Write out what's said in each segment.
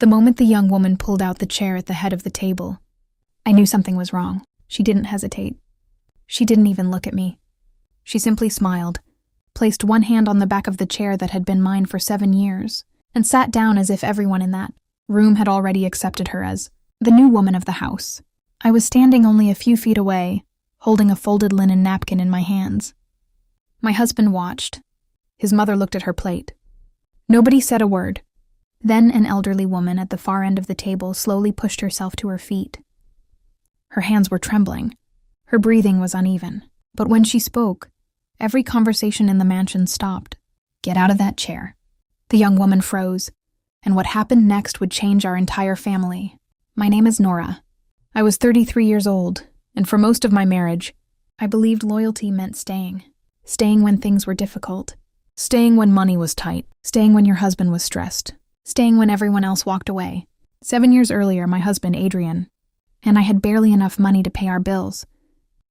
The moment the young woman pulled out the chair at the head of the table, I knew something was wrong. She didn't hesitate. She didn't even look at me. She simply smiled, placed one hand on the back of the chair that had been mine for 7 years, and sat down as if everyone in that room had already accepted her as the new woman of the house. I was standing only a few feet away, holding a folded linen napkin in my hands. My husband watched. His mother looked at her plate. Nobody said a word. Then an elderly woman at the far end of the table slowly pushed herself to her feet. Her hands were trembling. Her breathing was uneven. But when she spoke, every conversation in the mansion stopped. "Get out of that chair." The young woman froze, and what happened next would change our entire family. My name is Nora. I was 33 years old, and for most of my marriage, I believed loyalty meant staying. Staying when things were difficult. Staying when money was tight. Staying when your husband was stressed. Staying when everyone else walked away. 7 years earlier, my husband, Adrian, and I had barely enough money to pay our bills.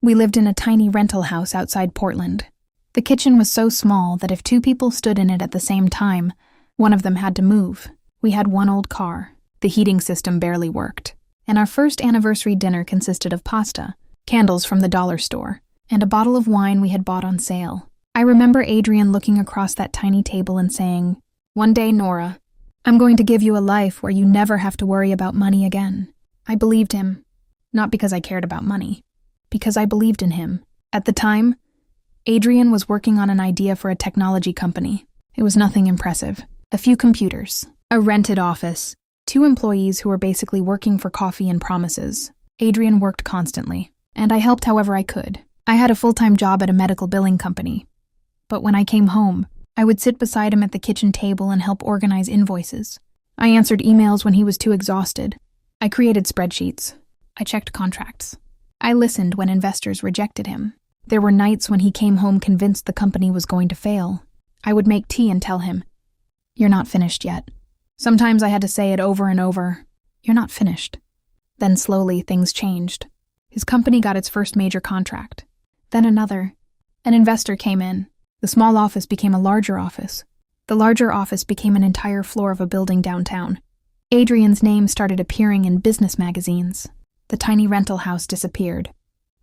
We lived in a tiny rental house outside Portland. The kitchen was so small that if 2 people stood in it at the same time, one of them had to move. We had one old car. The heating system barely worked. And our first anniversary dinner consisted of pasta, candles from the dollar store, and a bottle of wine we had bought on sale. I remember Adrian looking across that tiny table and saying, "One day, Nora, I'm going to give you a life where you never have to worry about money again." I believed him, not because I cared about money, because I believed in him. At the time, Adrian was working on an idea for a technology company. It was nothing impressive. A few computers, a rented office, 2 employees who were basically working for coffee and promises. Adrian worked constantly, and I helped however I could. I had a full-time job at a medical billing company. But when I came home, I would sit beside him at the kitchen table and help organize invoices. I answered emails when he was too exhausted. I created spreadsheets. I checked contracts. I listened when investors rejected him. There were nights when he came home convinced the company was going to fail. I would make tea and tell him, "You're not finished yet." Sometimes I had to say it over and over, "You're not finished." Then slowly things changed. His company got its first major contract. Then another. An investor came in. The small office became a larger office. The larger office became an entire floor of a building downtown. Adrian's name started appearing in business magazines. The tiny rental house disappeared.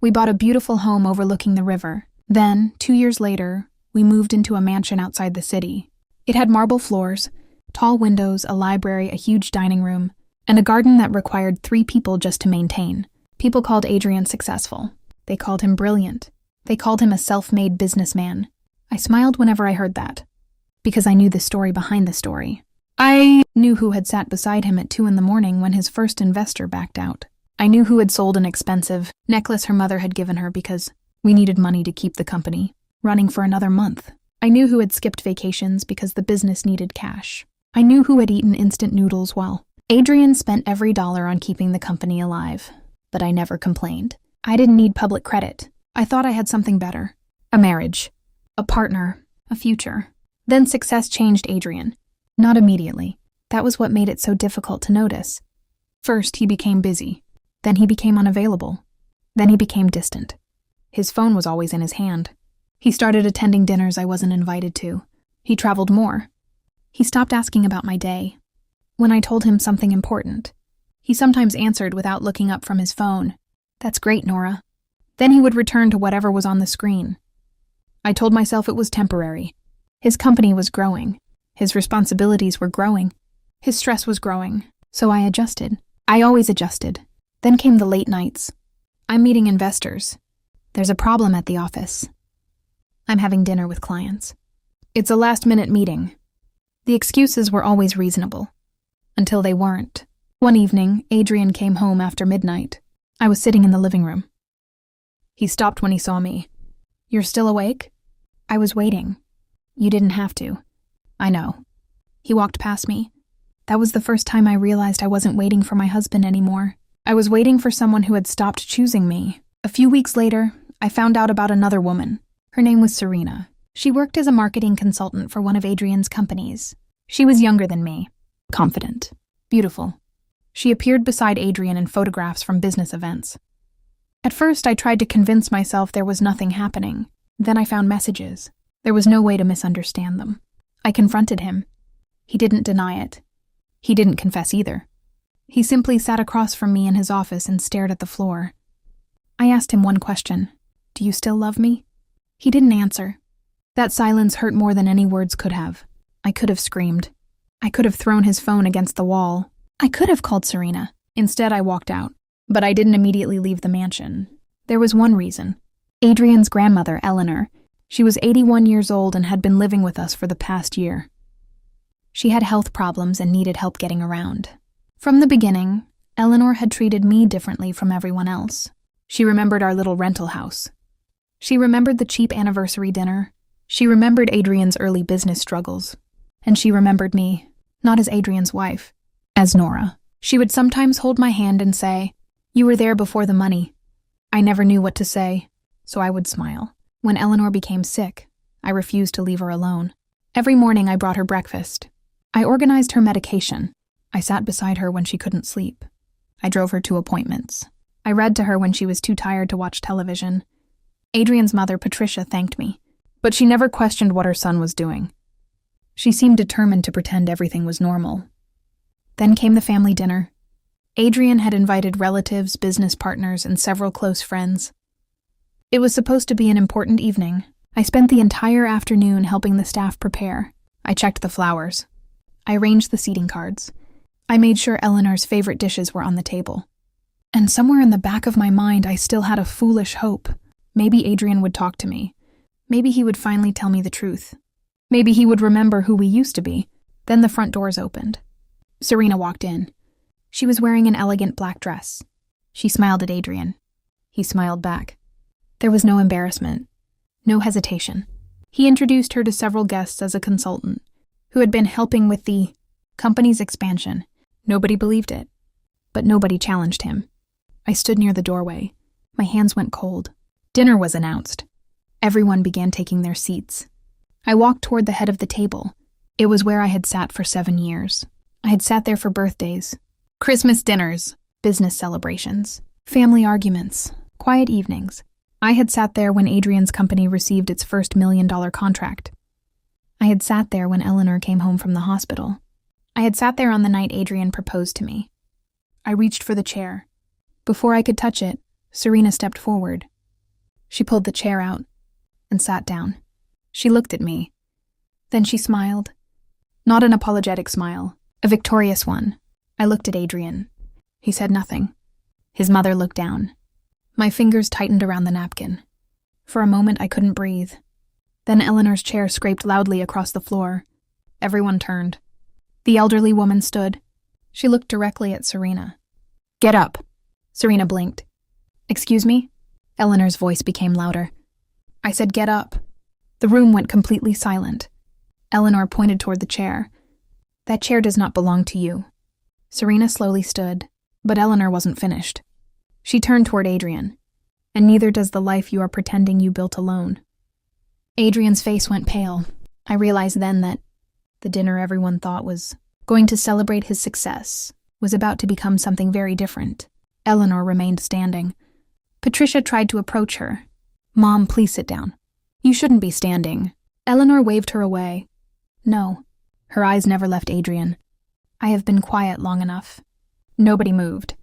We bought a beautiful home overlooking the river. Then, 2 years later, we moved into a mansion outside the city. It had marble floors, tall windows, a library, a huge dining room, and a garden that required 3 people just to maintain. People called Adrian successful. They called him brilliant. They called him a self-made businessman. I smiled whenever I heard that, because I knew the story behind the story. I knew who had sat beside him at 2 a.m. when his first investor backed out. I knew who had sold an expensive necklace her mother had given her because we needed money to keep the company running for another month. I knew who had skipped vacations because the business needed cash. I knew who had eaten instant noodles while Adrian spent every dollar on keeping the company alive. But I never complained. I didn't need public credit. I thought I had something better. A marriage. A partner. A future. Then success changed Adrian. Not immediately. That was what made it so difficult to notice. First, he became busy. Then he became unavailable. Then he became distant. His phone was always in his hand. He started attending dinners I wasn't invited to. He traveled more. He stopped asking about my day. When I told him something important, he sometimes answered without looking up from his phone. "That's great, Nora." Then he would return to whatever was on the screen. I told myself it was temporary. His company was growing. His responsibilities were growing. His stress was growing. So I adjusted. I always adjusted. Then came the late nights. I'm meeting investors. There's a problem at the office. I'm having dinner with clients. It's a last-minute meeting. The excuses were always reasonable. Until they weren't. One evening, Adrian came home after midnight. I was sitting in the living room. He stopped when he saw me. "You're still awake?" I was waiting. "You didn't have to." "I know." He walked past me. That was the first time I realized I wasn't waiting for my husband anymore. I was waiting for someone who had stopped choosing me. A few weeks later, I found out about another woman. Her name was Serena. She worked as a marketing consultant for one of Adrian's companies. She was younger than me, confident, beautiful. She appeared beside Adrian in photographs from business events. At first, I tried to convince myself there was nothing happening. Then I found messages. There was no way to misunderstand them. I confronted him. He didn't deny it. He didn't confess either. He simply sat across from me in his office and stared at the floor. I asked him one question. Do you still love me? He didn't answer. That silence hurt more than any words could have. I could have screamed. I could have thrown his phone against the wall. I could have called Serena. Instead, I walked out. But I didn't immediately leave the mansion. There was one reason. Adrian's grandmother, Eleanor. She was 81 years old and had been living with us for the past year. She had health problems and needed help getting around. From the beginning, Eleanor had treated me differently from everyone else. She remembered our little rental house. She remembered the cheap anniversary dinner. She remembered Adrian's early business struggles. And she remembered me, not as Adrian's wife, as Nora. She would sometimes hold my hand and say, "You were there before the money." I never knew what to say, so I would smile. When Eleanor became sick, I refused to leave her alone. Every morning I brought her breakfast. I organized her medication. I sat beside her when she couldn't sleep. I drove her to appointments. I read to her when she was too tired to watch television. Adrian's mother, Patricia, thanked me, but she never questioned what her son was doing. She seemed determined to pretend everything was normal. Then came the family dinner. Adrian had invited relatives, business partners, and several close friends. It was supposed to be an important evening. I spent the entire afternoon helping the staff prepare. I checked the flowers. I arranged the seating cards. I made sure Eleanor's favorite dishes were on the table. And somewhere in the back of my mind, I still had a foolish hope. Maybe Adrian would talk to me. Maybe he would finally tell me the truth. Maybe he would remember who we used to be. Then the front doors opened. Serena walked in. She was wearing an elegant black dress. She smiled at Adrian. He smiled back. There was no embarrassment, no hesitation. He introduced her to several guests as a consultant, who had been helping with the company's expansion. Nobody believed it, but nobody challenged him. I stood near the doorway. My hands went cold. Dinner was announced. Everyone began taking their seats. I walked toward the head of the table. It was where I had sat for 7 years. I had sat there for birthdays, Christmas dinners, business celebrations, family arguments, quiet evenings. I had sat there when Adrian's company received its first $1 million contract. I had sat there when Eleanor came home from the hospital. I had sat there on the night Adrian proposed to me. I reached for the chair. Before I could touch it, Serena stepped forward. She pulled the chair out and sat down. She looked at me. Then she smiled. Not an apologetic smile, a victorious one. I looked at Adrian. He said nothing. His mother looked down. My fingers tightened around the napkin. For a moment, I couldn't breathe. Then Eleanor's chair scraped loudly across the floor. Everyone turned. The elderly woman stood. She looked directly at Serena. "Get up." Serena blinked. "Excuse me?" Eleanor's voice became louder. I said, "Get up." The room went completely silent. Eleanor pointed toward the chair. "That chair does not belong to you." Serena slowly stood, but Eleanor wasn't finished. She turned toward Adrian. "And neither does the life you are pretending you built alone." Adrian's face went pale. I realized then that the dinner everyone thought was going to celebrate his success was about to become something very different. Eleanor remained standing. Patricia tried to approach her. "Mom, please sit down. You shouldn't be standing." Eleanor waved her away. "No." Her eyes never left Adrian. "I have been quiet long enough." Nobody moved.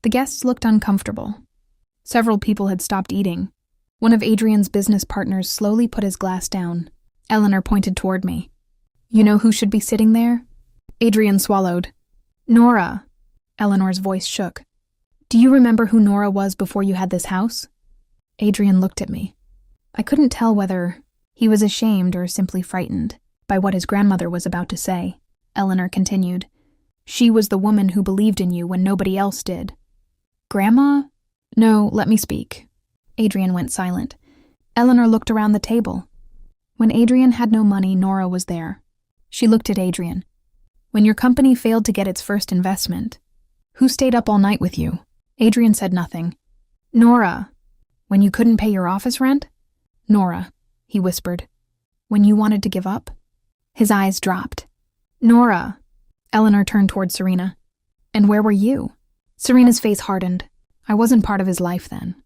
The guests looked uncomfortable. Several people had stopped eating. One of Adrian's business partners slowly put his glass down. Eleanor pointed toward me. "You know who should be sitting there?" Adrian swallowed. "Nora." Eleanor's voice shook. "Do you remember who Nora was before you had this house?" Adrian looked at me. I couldn't tell whether he was ashamed or simply frightened by what his grandmother was about to say. Eleanor continued. "She was the woman who believed in you when nobody else did." "Grandma?" "No, let me speak." Adrian went silent. Eleanor looked around the table. When Adrian had no money, Nora was there. She looked at Adrian. "When your company failed to get its first investment, who stayed up all night with you?" Adrian said nothing. "Nora." "When you couldn't pay your office rent?" "Nora," he whispered. "When you wanted to give up?" His eyes dropped. "Nora." Eleanor turned toward Serena. "And where were you?" Serena's face hardened. I wasn't part of his life then.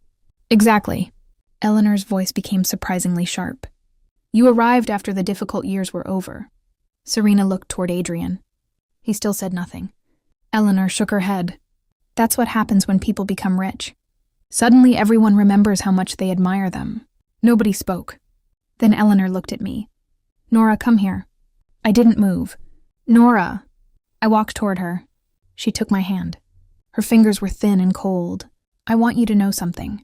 "Exactly." Eleanor's voice became surprisingly sharp. "You arrived after the difficult years were over." Serena looked toward Adrian. He still said nothing. Eleanor shook her head. That's what happens when people become rich. Suddenly everyone remembers how much they admire them. Nobody spoke. Then Eleanor looked at me. Nora, come here. I didn't move. Nora. I walked toward her. She took my hand. Her fingers were thin and cold. I want you to know something.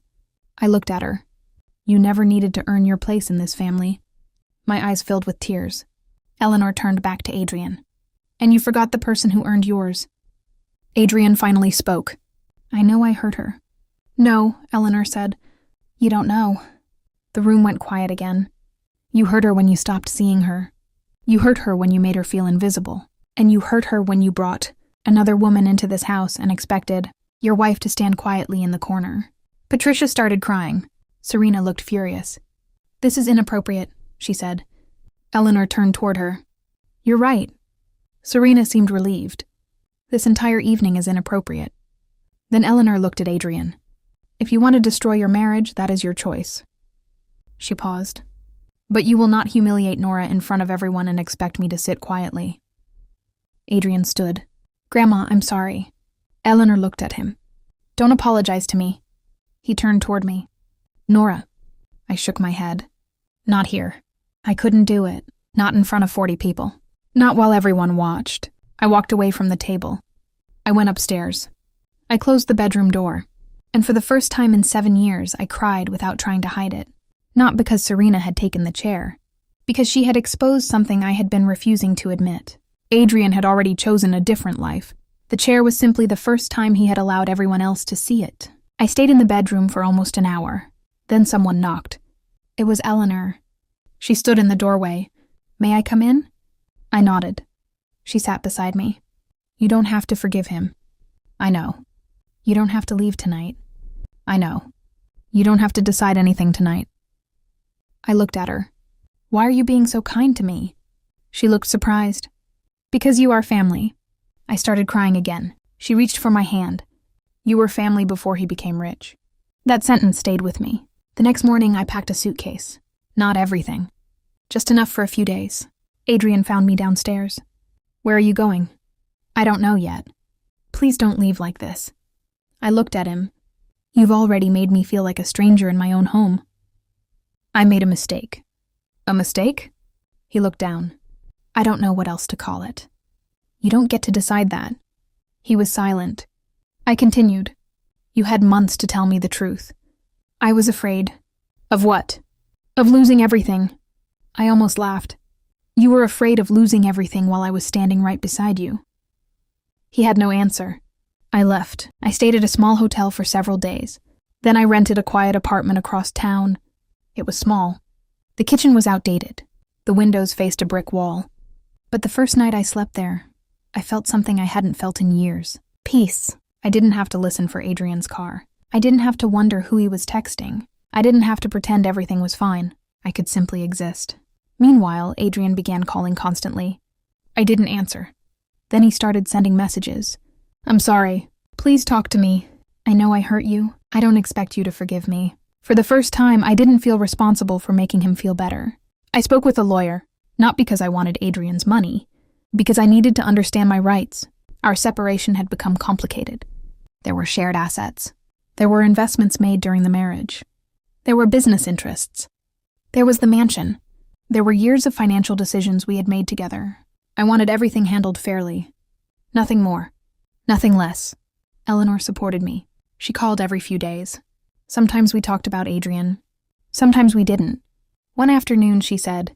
I looked at her. You never needed to earn your place in this family. My eyes filled with tears. Eleanor turned back to Adrian. And you forgot the person who earned yours. Adrian finally spoke. I know I hurt her. No, Eleanor said. You don't know. The room went quiet again. You hurt her when you stopped seeing her. You hurt her when you made her feel invisible. And you hurt her when you brought another woman into this house and expected your wife to stand quietly in the corner. Patricia started crying. Serena looked furious. This is inappropriate, she said. Eleanor turned toward her. You're right. Serena seemed relieved. This entire evening is inappropriate. Then Eleanor looked at Adrian. If you want to destroy your marriage, that is your choice. She paused. But you will not humiliate Nora in front of everyone and expect me to sit quietly. Adrian stood. Grandma, I'm sorry. Eleanor looked at him. Don't apologize to me. He turned toward me. Nora. I shook my head. Not here. I couldn't do it. Not in front of 40 people. Not while everyone watched. I walked away from the table. I went upstairs. I closed the bedroom door. And for the first time in 7 years, I cried without trying to hide it. Not because Serena had taken the chair. Because she had exposed something I had been refusing to admit. Adrian had already chosen a different life. The chair was simply the first time he had allowed everyone else to see it. I stayed in the bedroom for almost an hour. Then someone knocked. It was Eleanor. She stood in the doorway. May I come in? I nodded. She sat beside me. You don't have to forgive him. I know. You don't have to leave tonight. I know. You don't have to decide anything tonight. I looked at her. Why are you being so kind to me? She looked surprised. Because you are family. I started crying again. She reached for my hand. You were family before he became rich. That sentence stayed with me. The next morning, I packed a suitcase. Not everything. Just enough for a few days. Adrian found me downstairs. Where are you going? I don't know yet. Please don't leave like this. I looked at him. You've already made me feel like a stranger in my own home. I made a mistake. A mistake? He looked down. I don't know what else to call it. You don't get to decide that. He was silent. I continued. You had months to tell me the truth. I was afraid. Of what? Of losing everything. I almost laughed. You were afraid of losing everything while I was standing right beside you. He had no answer. I left. I stayed at a small hotel for several days. Then I rented a quiet apartment across town. It was small. The kitchen was outdated. The windows faced a brick wall. But the first night I slept there, I felt something I hadn't felt in years. Peace. I didn't have to listen for Adrian's car. I didn't have to wonder who he was texting. I didn't have to pretend everything was fine. I could simply exist. Meanwhile, Adrian began calling constantly. I didn't answer. Then he started sending messages. I'm sorry. Please talk to me. I know I hurt you. I don't expect you to forgive me. For the first time, I didn't feel responsible for making him feel better. I spoke with a lawyer, not because I wanted Adrian's money, because I needed to understand my rights. Our separation had become complicated. There were shared assets. There were investments made during the marriage. There were business interests. There was the mansion. There were years of financial decisions we had made together. I wanted everything handled fairly. Nothing more. Nothing less. Eleanor supported me. She called every few days. Sometimes we talked about Adrian. Sometimes we didn't. One afternoon she said,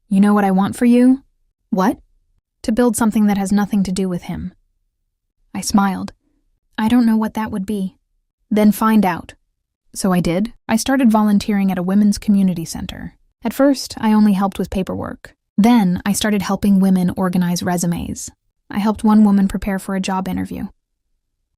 You know what I want for you? What? To build something that has nothing to do with him. I smiled. I don't know what that would be. Then find out. So I did. I started volunteering at a women's community center. At first, I only helped with paperwork. Then, I started helping women organize resumes. I helped one woman prepare for a job interview.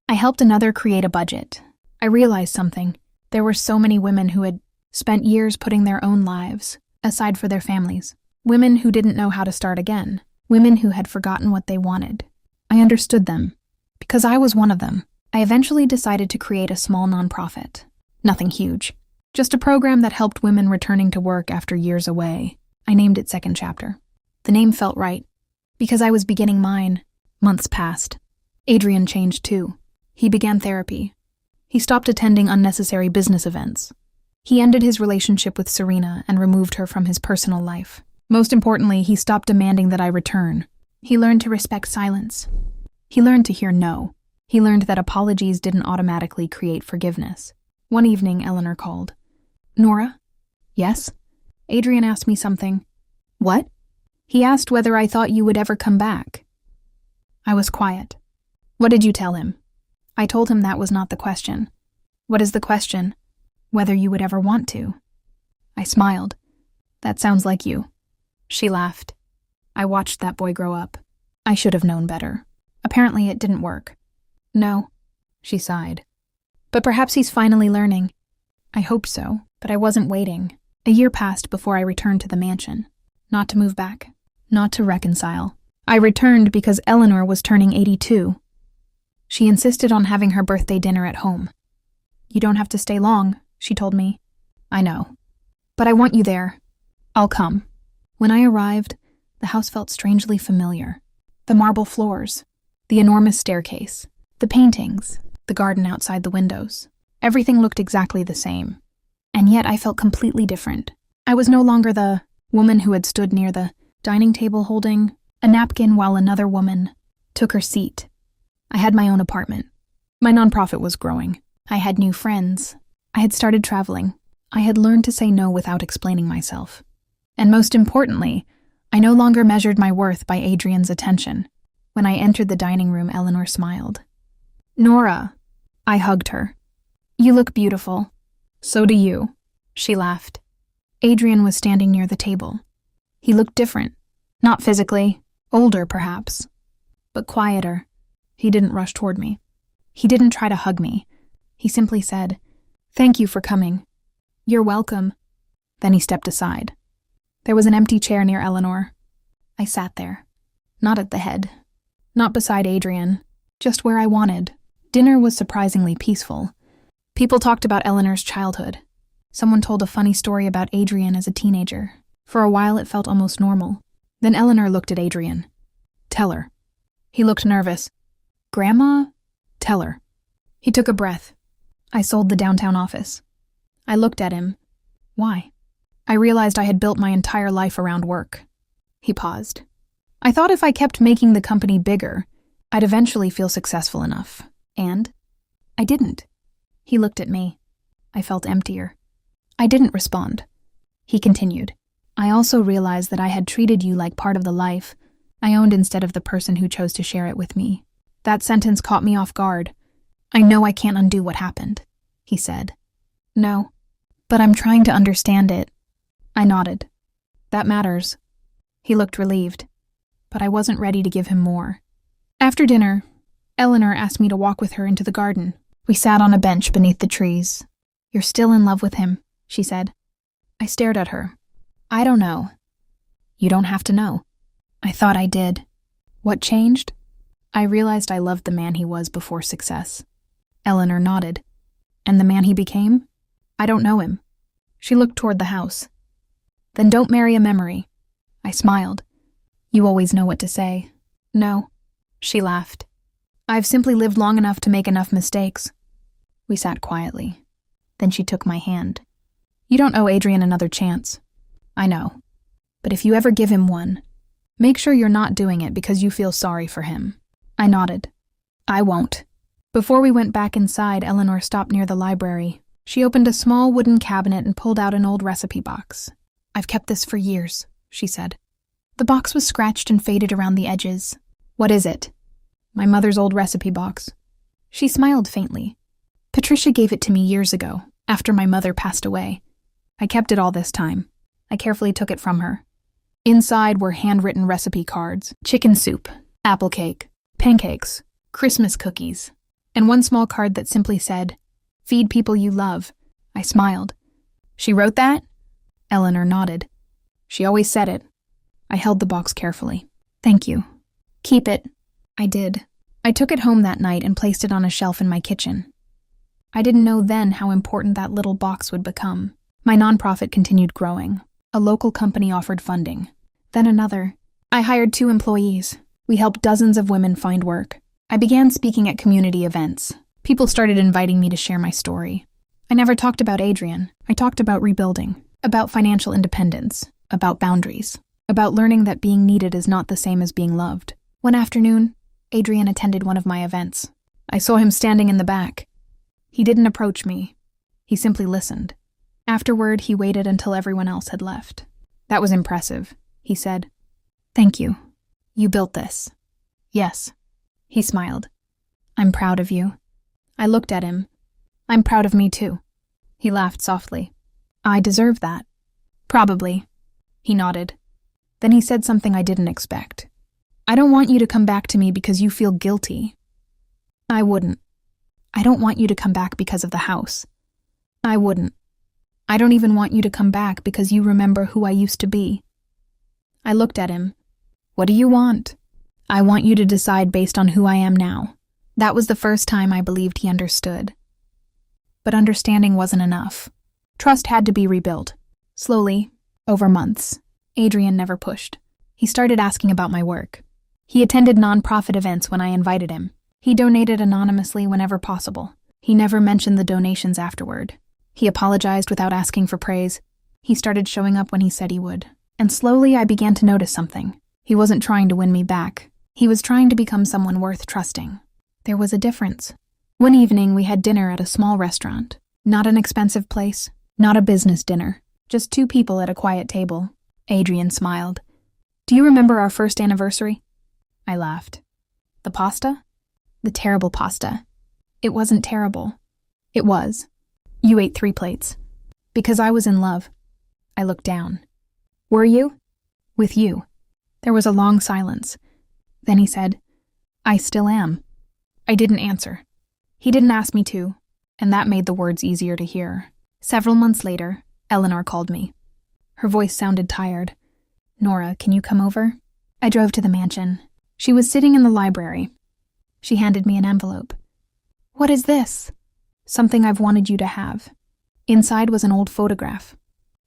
I helped another create a budget. I realized something. There were so many women who had spent years putting their own lives aside for their families. Women who didn't know how to start again. Women who had forgotten what they wanted. I understood them. Because I was one of them. I eventually decided to create a small nonprofit. Nothing huge. Just a program that helped women returning to work after years away. I named it Second Chapter. The name felt right. Because I was beginning mine. Months passed. Adrian changed too. He began therapy. He stopped attending unnecessary business events. He ended his relationship with Serena and removed her from his personal life. Most importantly, he stopped demanding that I return. He learned to respect silence. He learned to hear no. He learned that apologies didn't automatically create forgiveness. One evening, Eleanor called. Nora? Yes? Adrian asked me something. What? He asked whether I thought you would ever come back. I was quiet. What did you tell him? I told him that was not the question. What is the question? Whether you would ever want to. I smiled. That sounds like you. She laughed. I watched that boy grow up. I should have known better. Apparently it didn't work. No, she sighed. But perhaps he's finally learning. I hoped so, but I wasn't waiting. A year passed before I returned to the mansion. Not to move back. Not to reconcile. I returned because Eleanor was turning 82. She insisted on having her birthday dinner at home. You don't have to stay long, she told me. I know. But I want you there. I'll come. When I arrived, the house felt strangely familiar. The marble floors, the enormous staircase, the paintings, the garden outside the windows. Everything looked exactly the same. And yet I felt completely different. I was no longer the woman who had stood near the dining table holding a napkin while another woman took her seat. I had my own apartment. My nonprofit was growing. I had new friends. I had started traveling. I had learned to say no without explaining myself. And most importantly, I no longer measured my worth by Adrian's attention. When I entered the dining room, Eleanor smiled. Nora. I hugged her. You look beautiful. So do you. She laughed. Adrian was standing near the table. He looked different. Not physically. Older, perhaps. But quieter. He didn't rush toward me. He didn't try to hug me. He simply said, "Thank you for coming." "You're welcome." Then he stepped aside. There was an empty chair near Eleanor. I sat there. Not at the head. Not beside Adrian. Just where I wanted. Dinner was surprisingly peaceful. People talked about Eleanor's childhood. Someone told a funny story about Adrian as a teenager. For a while it felt almost normal. Then Eleanor looked at Adrian. "Tell her." He looked nervous. "Grandma? Tell her." He took a breath. I sold the downtown office. I looked at him. Why? I realized I had built my entire life around work. He paused. I thought if I kept making the company bigger, I'd eventually feel successful enough. And I didn't. He looked at me. I felt emptier. I didn't respond. He continued. I also realized that I had treated you like part of the life I owned instead of the person who chose to share it with me. That sentence caught me off guard. I know I can't undo what happened, he said. No, but I'm trying to understand it. I nodded. That matters. He looked relieved, but I wasn't ready to give him more. After dinner, Eleanor asked me to walk with her into the garden. We sat on a bench beneath the trees. You're still in love with him, she said. I stared at her. I don't know. You don't have to know. I thought I did. What changed? I realized I loved the man he was before success. Eleanor nodded. And the man he became? I don't know him. She looked toward the house. Then don't marry a memory. I smiled. You always know what to say. No. She laughed. I've simply lived long enough to make enough mistakes. We sat quietly. Then she took my hand. You don't owe Adrian another chance. I know. But if you ever give him one, make sure you're not doing it because you feel sorry for him. I nodded. I won't. Before we went back inside, Eleanor stopped near the library. She opened a small wooden cabinet and pulled out an old recipe box. I've kept this for years, she said. The box was scratched and faded around the edges. What is it? My mother's old recipe box. She smiled faintly. Patricia gave it to me years ago, after my mother passed away. I kept it all this time. I carefully took it from her. Inside were handwritten recipe cards, chicken soup, apple cake, pancakes, Christmas cookies, and one small card that simply said, "Feed people you love." I smiled. She wrote that? Eleanor nodded. She always said it. I held the box carefully. Thank you. Keep it. I did. I took it home that night and placed it on a shelf in my kitchen. I didn't know then how important that little box would become. My nonprofit continued growing. A local company offered funding. Then another. I hired 2 employees. We helped dozens of women find work. I began speaking at community events. People started inviting me to share my story. I never talked about Adrian. I talked about rebuilding, about financial independence, about boundaries, about learning that being needed is not the same as being loved. One afternoon, Adrian attended one of my events. I saw him standing in the back. He didn't approach me. He simply listened. Afterward, he waited until everyone else had left. "That was impressive," he said. "Thank you. You built this." "Yes." He smiled. "I'm proud of you." I looked at him. "I'm proud of me too." He laughed softly. "I deserve that." "Probably." He nodded. Then he said something I didn't expect. "I don't want you to come back to me because you feel guilty." "I wouldn't." "I don't want you to come back because of the house." "I wouldn't." "I don't even want you to come back because you remember who I used to be." I looked at him. "What do you want?" "I want you to decide based on who I am now." That was the first time I believed he understood. But understanding wasn't enough. Trust had to be rebuilt. Slowly, over months, Adrian never pushed. He started asking about my work. He attended nonprofit events when I invited him. He donated anonymously whenever possible. He never mentioned the donations afterward. He apologized without asking for praise. He started showing up when he said he would. And slowly I began to notice something. He wasn't trying to win me back. He was trying to become someone worth trusting. There was a difference. One evening we had dinner at a small restaurant. Not an expensive place, not a business dinner. Just two people at a quiet table. Adrian smiled. "Do you remember our first anniversary?" I laughed. "The pasta?" "The terrible pasta." "It wasn't terrible." "It was. You ate 3 plates." "Because I was in love." I looked down. "Were you?" "With you." There was a long silence. Then he said, "I still am." I didn't answer. He didn't ask me to, and that made the words easier to hear. Several months later, Eleanor called me. Her voice sounded tired. "Nora, can you come over?" I drove to the mansion. She was sitting in the library. She handed me an envelope. "What is this?" "Something I've wanted you to have." Inside was an old photograph.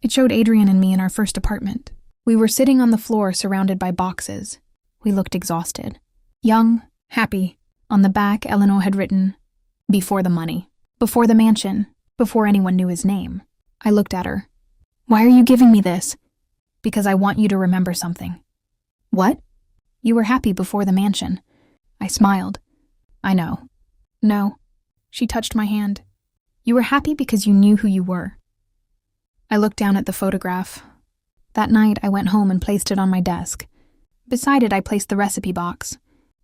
It showed Adrian and me in our first apartment. We were sitting on the floor surrounded by boxes. We looked exhausted. Young, happy. On the back, Eleanor had written, "Before the money. Before the mansion. Before anyone knew his name." I looked at her. "Why are you giving me this?" "Because I want you to remember something." "What?" "You were happy before the mansion." I smiled. "I know." "No." She touched my hand. "You were happy because you knew who you were." I looked down at the photograph. That night, I went home and placed it on my desk. Beside it, I placed the recipe box.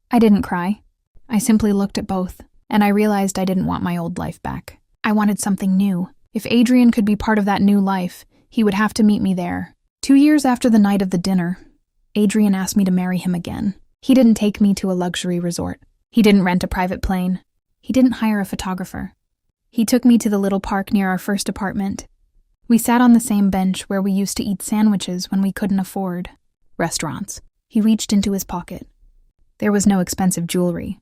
I didn't cry. I simply looked at both, and I realized I didn't want my old life back. I wanted something new. If Adrian could be part of that new life, he would have to meet me there. 2 years after the night of the dinner, Adrian asked me to marry him again. He didn't take me to a luxury resort. He didn't rent a private plane. He didn't hire a photographer. He took me to the little park near our first apartment. We sat on the same bench where we used to eat sandwiches when we couldn't afford restaurants. He reached into his pocket. There was no expensive jewelry.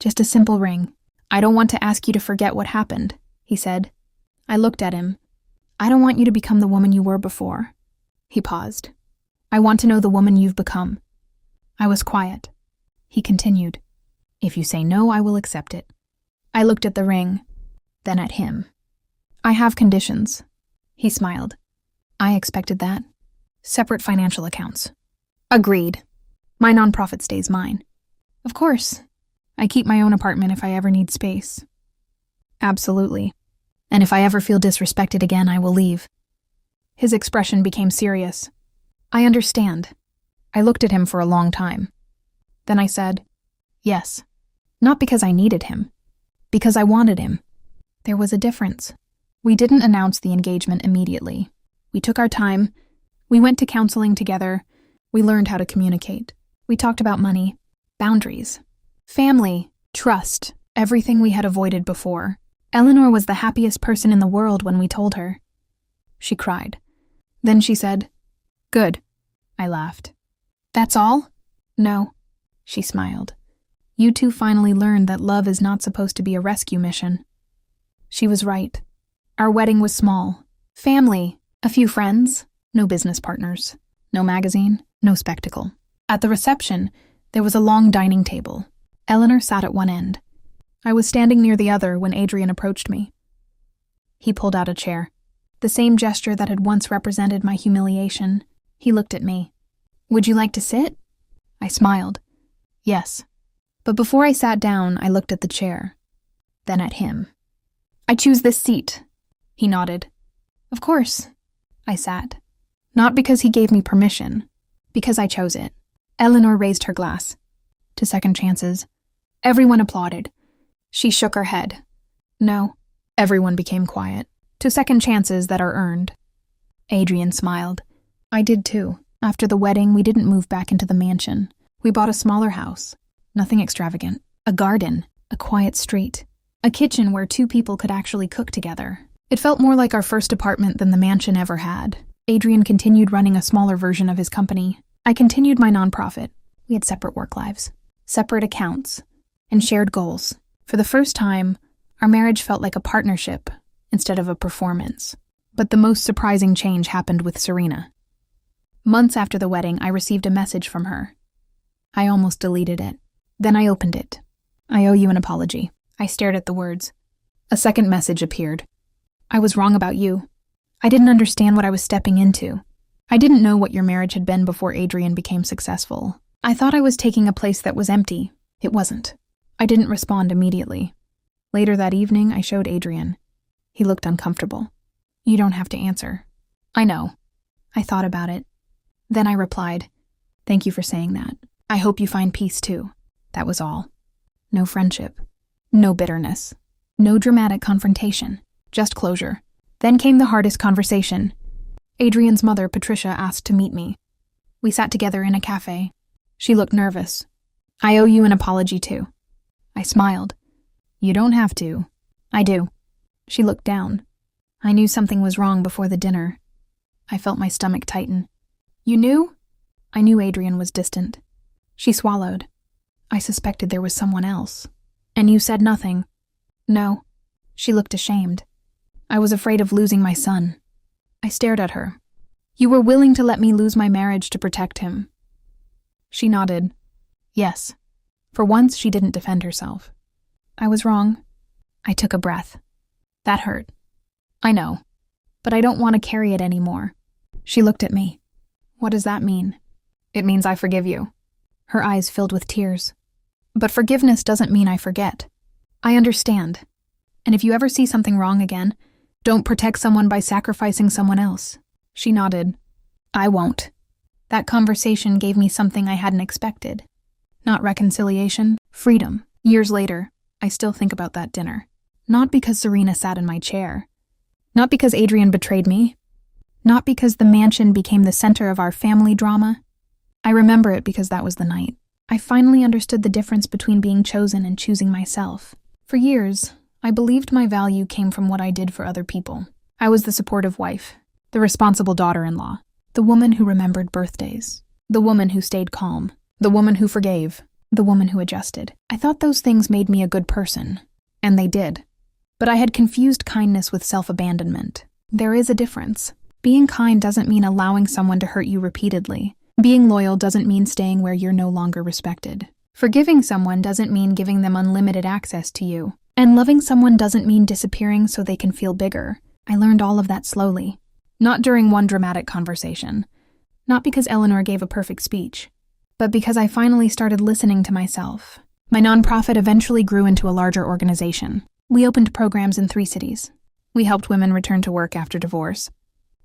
Just a simple ring. "I don't want to ask you to forget what happened," he said. I looked at him. "I don't want you to become the woman you were before." He paused. "I want to know the woman you've become." I was quiet. He continued. "If you say no, I will accept it." I looked at the ring, then at him. "I have conditions." He smiled. "I expected that. Separate financial accounts." "Agreed. My nonprofit stays mine." "Of course. I keep my own apartment if I ever need space." "Absolutely. And if I ever feel disrespected again, I will leave." His expression became serious. "I understand." I looked at him for a long time. Then I said, "Yes." Not because I needed him. Because I wanted him. There was a difference. We didn't announce the engagement immediately. We took our time. We went to counseling together. We learned how to communicate. We talked about money, boundaries, family, trust, everything we had avoided before. Eleanor was the happiest person in the world when we told her. She cried. Then she said, "Good." I laughed. "That's all?" "No." She smiled. "You two finally learned that love is not supposed to be a rescue mission." She was right. Our wedding was small. Family, a few friends, no business partners, no magazine, no spectacle. At the reception, There was a long dining table. Eleanor sat at one end. I was standing near the other when Adrian approached me. He pulled out a chair. The same gesture that had once represented my humiliation. He looked at me. "Would you like to sit?" I smiled. "Yes." But before I sat down, I looked at the chair. Then at him. "I choose this seat." He nodded. "Of course." I sat. Not because he gave me permission, because I chose it. Eleanor raised her glass. "To second chances." Everyone applauded. She shook her head. "No." Everyone became quiet. "To second chances that are earned." Adrian smiled. I did too. After the wedding, we didn't move back into the mansion. We bought a smaller house. Nothing extravagant. A garden. A quiet street. A kitchen where two people could actually cook together. It felt more like our first apartment than the mansion ever had. Adrian continued running a smaller version of his company. I continued my nonprofit. We had separate work lives, separate accounts, and shared goals. For the first time, our marriage felt like a partnership instead of a performance. But the most surprising change happened with Serena. Months after the wedding, I received a message from her. I almost deleted it. Then I opened it. "I owe you an apology." I stared at the words. A second message appeared. "I was wrong about you. I didn't understand what I was stepping into. I didn't know what your marriage had been before Adrian became successful. I thought I was taking a place that was empty. It wasn't." I didn't respond immediately. Later that evening, I showed Adrian. He looked uncomfortable. "You don't have to answer." "I know." I thought about it. Then I replied, "Thank you for saying that. I hope you find peace too." That was all. No friendship. No bitterness. No dramatic confrontation. Just closure. Then came the hardest conversation. Adrian's mother, Patricia, asked to meet me. We sat together in a cafe. She looked nervous. "I owe you an apology too." I smiled. "You don't have to." "I do." She looked down. I knew something was wrong before the dinner. I felt my stomach tighten. "You knew?" I knew Adrian was distant. She swallowed. "I suspected there was someone else." "And you said nothing?" "No." She looked ashamed. "I was afraid of losing my son." I stared at her. "You were willing to let me lose my marriage to protect him." She nodded. "Yes." For once, she didn't defend herself. "I was wrong." I took a breath. "That hurt." "I know. But I don't want to carry it anymore." She looked at me. "What does that mean?" "It means I forgive you." Her eyes filled with tears. "But forgiveness doesn't mean I forget." "I understand. And if you ever see something wrong again, don't protect someone by sacrificing someone else." She nodded. "I won't." That conversation gave me something I hadn't expected. Not reconciliation, freedom. Years later, I still think about that dinner. Not because Serena sat in my chair. Not because Adrian betrayed me. Not because the mansion became the center of our family drama. I remember it because that was the night. I finally understood the difference between being chosen and choosing myself. For years, I believed my value came from what I did for other people. I was the supportive wife, the responsible daughter-in-law, the woman who remembered birthdays, the woman who stayed calm, the woman who forgave, the woman who adjusted. I thought those things made me a good person, and they did. But I had confused kindness with self-abandonment. There is a difference. Being kind doesn't mean allowing someone to hurt you repeatedly. Being loyal doesn't mean staying where you're no longer respected. Forgiving someone doesn't mean giving them unlimited access to you. And loving someone doesn't mean disappearing so they can feel bigger. I learned all of that slowly. Not during one dramatic conversation. Not because Eleanor gave a perfect speech. But because I finally started listening to myself. My nonprofit eventually grew into a larger organization. We opened programs in 3 cities. We helped women return to work after divorce,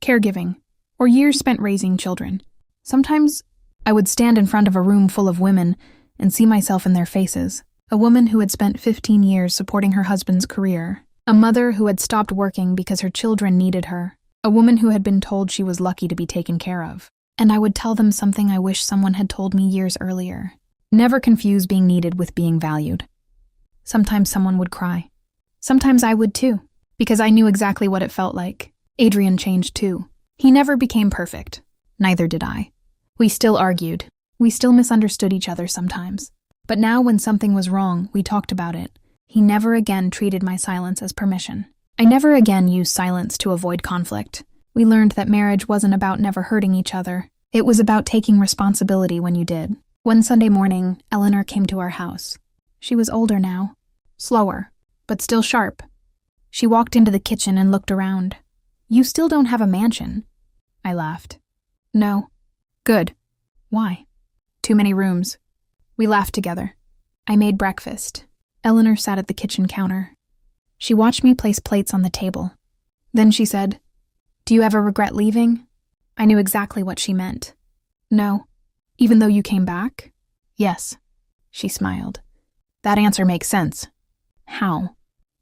caregiving, or years spent raising children. Sometimes I would stand in front of a room full of women and see myself in their faces. A woman who had spent 15 years supporting her husband's career. A mother who had stopped working because her children needed her. A woman who had been told she was lucky to be taken care of. And I would tell them something I wish someone had told me years earlier. Never confuse being needed with being valued. Sometimes someone would cry. Sometimes I would too, because I knew exactly what it felt like. Adrian changed too. He never became perfect. Neither did I. We still argued. We still misunderstood each other sometimes. But now when something was wrong, we talked about it. He never again treated my silence as permission. I never again used silence to avoid conflict. We learned that marriage wasn't about never hurting each other. It was about taking responsibility when you did. One Sunday morning, Eleanor came to our house. She was older now, slower, but still sharp. She walked into the kitchen and looked around. "You still don't have a mansion." I laughed. "No." "Good. Why?" "Too many rooms." We laughed together. I made breakfast. Eleanor sat at the kitchen counter. She watched me place plates on the table. Then she said, "Do you ever regret leaving?" I knew exactly what she meant. "No." "Even though you came back?" "Yes." She smiled. "That answer makes sense." "How?"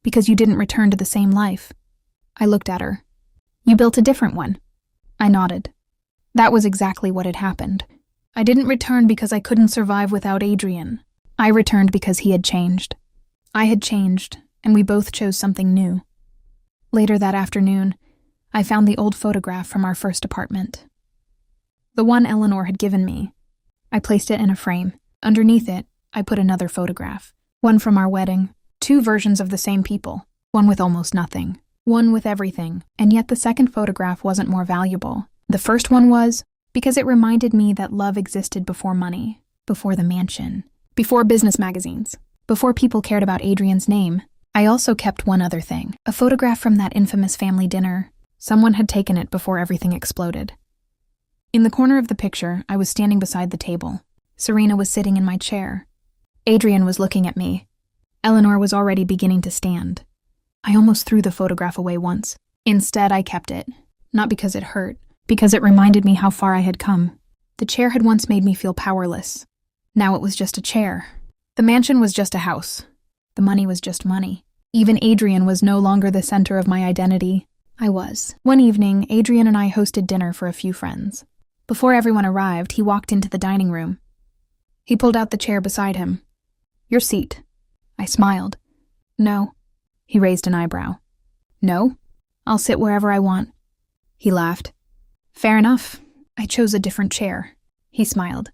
"Because you didn't return to the same life." I looked at her. "You built a different one." I nodded. That was exactly what had happened. I didn't return because I couldn't survive without Adrian. I returned because he had changed. I had changed, and we both chose something new. Later that afternoon, I found the old photograph from our first apartment. The one Eleanor had given me. I placed it in a frame. Underneath it, I put another photograph. One from our wedding. 2 versions of the same people. One with almost nothing. One with everything. And yet the second photograph wasn't more valuable. The first one was because it reminded me that love existed before money, before the mansion, before business magazines, before people cared about Adrian's name. I also kept one other thing. A photograph from that infamous family dinner. Someone had taken it before everything exploded. In the corner of the picture, I was standing beside the table. Serena was sitting in my chair. Adrian was looking at me. Eleanor was already beginning to stand. I almost threw the photograph away once. Instead, I kept it. Not because it hurt, because it reminded me how far I had come. The chair had once made me feel powerless. Now it was just a chair. The mansion was just a house. The money was just money. Even Adrian was no longer the center of my identity. I was. One evening, Adrian and I hosted dinner for a few friends. Before everyone arrived, he walked into the dining room. He pulled out the chair beside him. "Your seat." I smiled. "No." He raised an eyebrow. "No? I'll sit wherever I want." He laughed. "Fair enough. I chose a different chair." He smiled.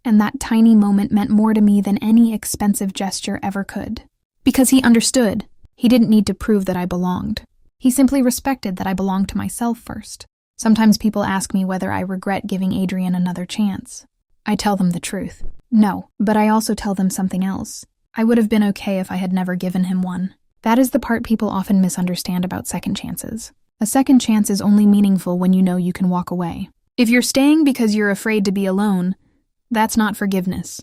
And that tiny moment meant more to me than any expensive gesture ever could. Because he understood. He didn't need to prove that I belonged. He simply respected that I belonged to myself first. Sometimes people ask me whether I regret giving Adrian another chance. I tell them the truth. No, but I also tell them something else. I would have been okay if I had never given him one. That is the part people often misunderstand about second chances. A second chance is only meaningful when you know you can walk away. If you're staying because you're afraid to be alone, that's not forgiveness.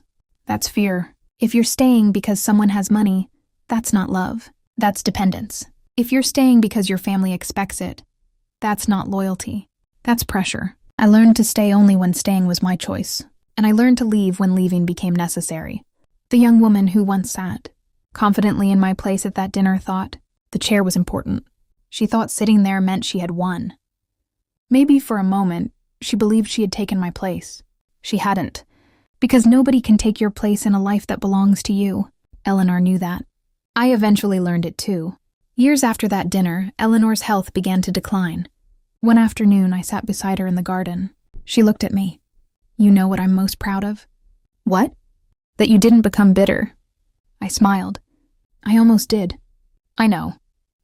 That's fear. If you're staying because someone has money, that's not love. That's dependence. If you're staying because your family expects it, that's not loyalty. That's pressure. I learned to stay only when staying was my choice, and I learned to leave when leaving became necessary. The young woman who once sat confidently in my place at that dinner thought the chair was important. She thought sitting there meant she had won. Maybe for a moment, she believed she had taken my place. She hadn't, because nobody can take your place in a life that belongs to you. Eleanor knew that. I eventually learned it too. Years after that dinner, Eleanor's health began to decline. One afternoon, I sat beside her in the garden. She looked at me. "You know what I'm most proud of?" "What?" "That you didn't become bitter." I smiled. "I almost did." "I know."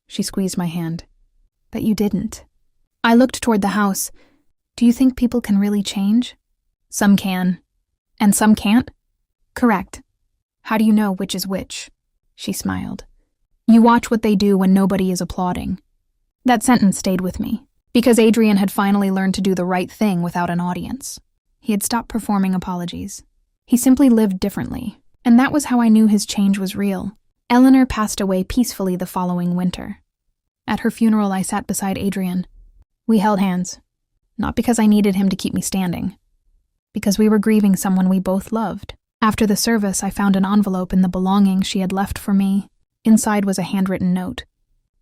She squeezed my hand. "That you didn't." I looked toward the house. "Do you think people can really change?" "Some can. And some can't?" "Correct." "How do you know which is which?" She smiled. "You watch what they do when nobody is applauding." That sentence stayed with me, because Adrian had finally learned to do the right thing without an audience. He had stopped performing apologies. He simply lived differently, and that was how I knew his change was real. Eleanor passed away peacefully the following winter. At her funeral, I sat beside Adrian. We held hands, not because I needed him to keep me standing, because we were grieving someone we both loved. After the service, I found an envelope in the belongings she had left for me. Inside was a handwritten note.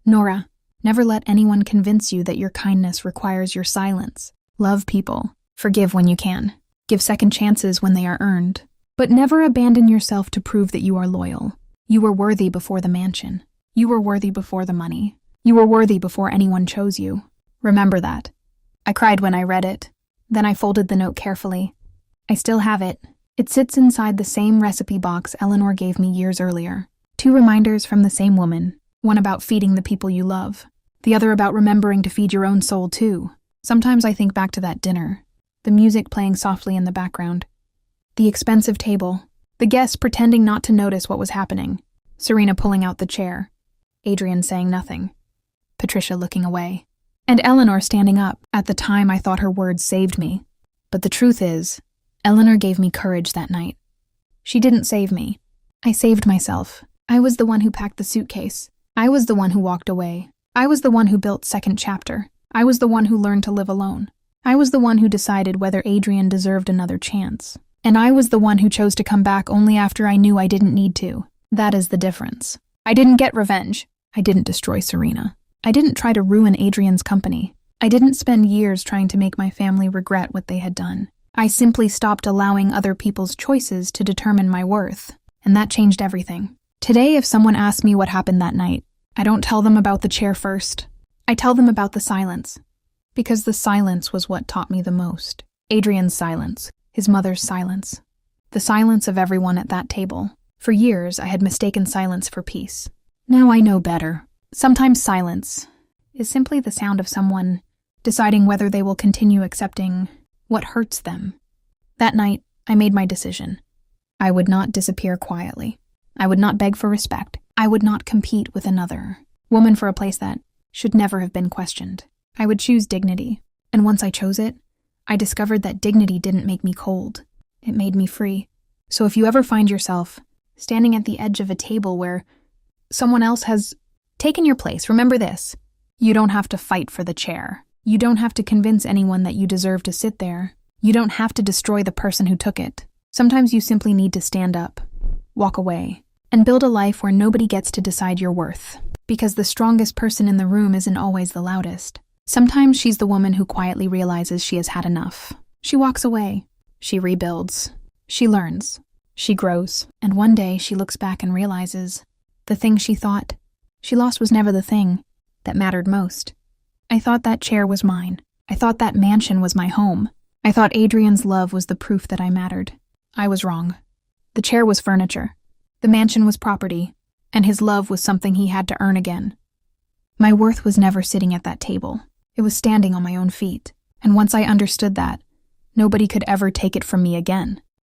"Nora, never let anyone convince you that your kindness requires your silence. Love people. Forgive when you can. Give second chances when they are earned. But never abandon yourself to prove that you are loyal. You were worthy before the mansion. You were worthy before the money. You were worthy before anyone chose you. Remember that." I cried when I read it. Then I folded the note carefully. I still have it. It sits inside the same recipe box Eleanor gave me years earlier. 2 reminders from the same woman. One about feeding the people you love. The other about remembering to feed your own soul too. Sometimes I think back to that dinner. The music playing softly in the background. The expensive table. The guests pretending not to notice what was happening. Serena pulling out the chair. Adrian saying nothing. Patricia looking away. And Eleanor standing up. At the time, I thought her words saved me. But the truth is, Eleanor gave me courage that night. She didn't save me. I saved myself. I was the one who packed the suitcase. I was the one who walked away. I was the one who built second chapter. I was the one who learned to live alone. I was the one who decided whether Adrian deserved another chance. And I was the one who chose to come back only after I knew I didn't need to. That is the difference. I didn't get revenge. I didn't destroy Serena. I didn't try to ruin Adrian's company. I didn't spend years trying to make my family regret what they had done. I simply stopped allowing other people's choices to determine my worth. And that changed everything. Today, if someone asks me what happened that night, I don't tell them about the chair first. I tell them about the silence. Because the silence was what taught me the most. Adrian's silence. His mother's silence. The silence of everyone at that table. For years, I had mistaken silence for peace. Now I know better. Sometimes silence is simply the sound of someone deciding whether they will continue accepting what hurts them. That night, I made my decision. I would not disappear quietly. I would not beg for respect. I would not compete with another woman for a place that should never have been questioned. I would choose dignity. And once I chose it, I discovered that dignity didn't make me cold. It made me free. So if you ever find yourself standing at the edge of a table where someone else has taken your place, remember this. You don't have to fight for the chair. You don't have to convince anyone that you deserve to sit there. You don't have to destroy the person who took it. Sometimes you simply need to stand up, walk away, and build a life where nobody gets to decide your worth. Because the strongest person in the room isn't always the loudest. Sometimes she's the woman who quietly realizes she has had enough. She walks away. She rebuilds. She learns. She grows. And one day she looks back and realizes the thing she thought she lost was never the thing that mattered most. I thought that chair was mine. I thought that mansion was my home. I thought Adrian's love was the proof that I mattered. I was wrong. The chair was furniture. The mansion was property. And his love was something he had to earn again. My worth was never sitting at that table. It was standing on my own feet. And once I understood that, nobody could ever take it from me again.